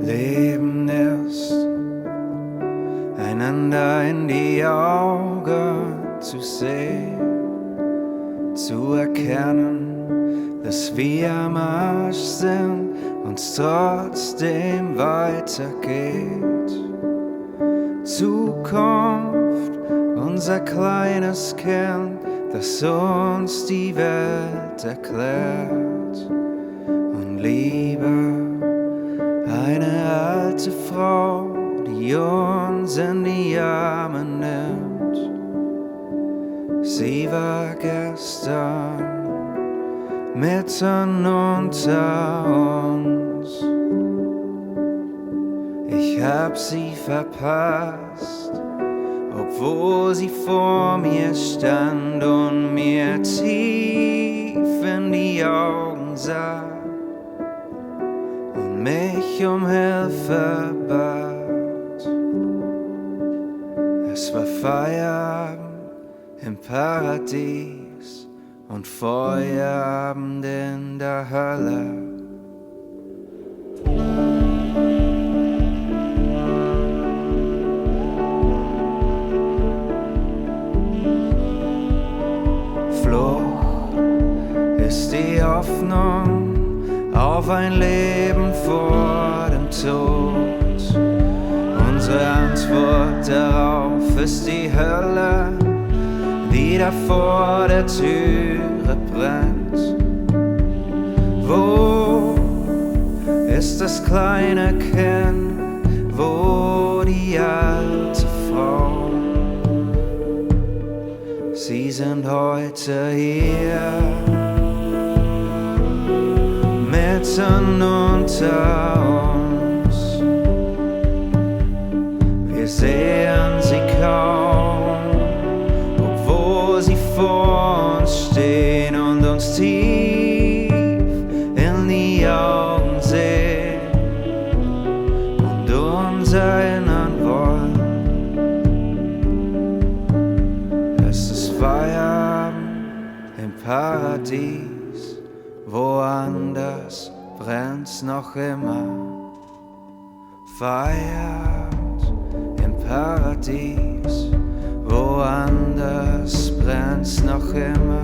Leben ist, einander in die Augen zu sehen, zu erkennen, dass wir am Arsch sind, uns trotzdem weitergeht. Zukunft, unser kleines Kind, das uns die Welt erklärt. Und Liebe, eine alte Frau, die uns in die Arme nimmt. Sie war gestern mitten unter uns. Ich hab sie verpasst, obwohl sie vor mir stand und mir tief in die Augen sah und mich um Hilfe bat. Es war Feierabend im Paradies und Feierabend in der Hölle. Flucht ist die Hoffnung auf ein Leben vor dem Tod. Unsere Antwort darauf ist die Hölle, die da vor der Türe brennt. Wo ist das kleine Kind? Wo die alte Frau? Sie sind heute hier, mitten unter uns. Wir sehen sie kaum, obwohl sie vor uns stehen und uns tief in die Augen sehen und uns erinnern wollen. Es ist Feierabend im Paradies, woanders brennt's noch immer. Feierabend im Paradies, woanders brennt's noch immer.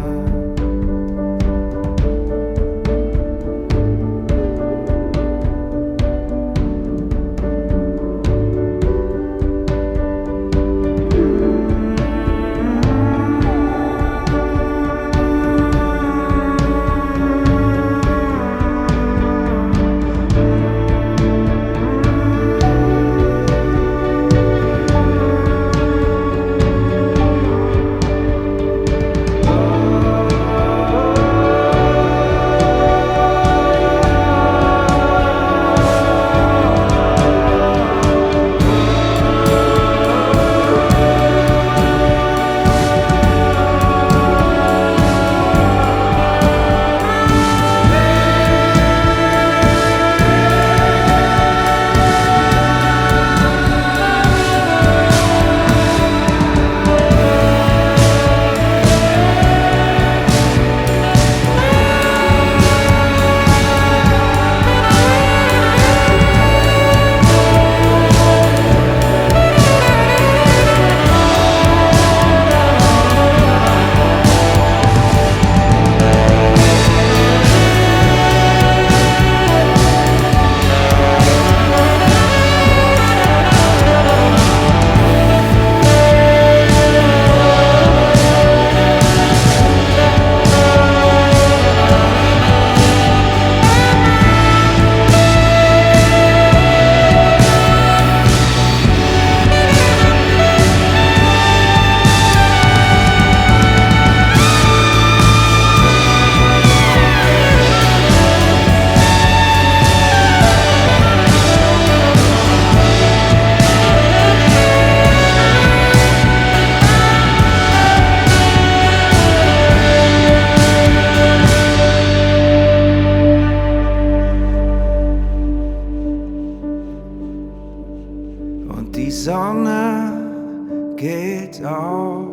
geht auf.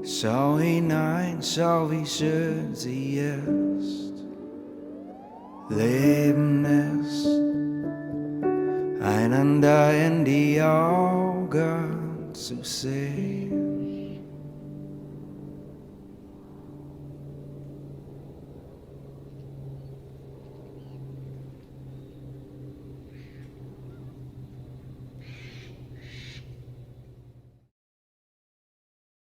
Schau hinein, schau wie schön sie ist. Leben ist, einander in die Augen zu sehen.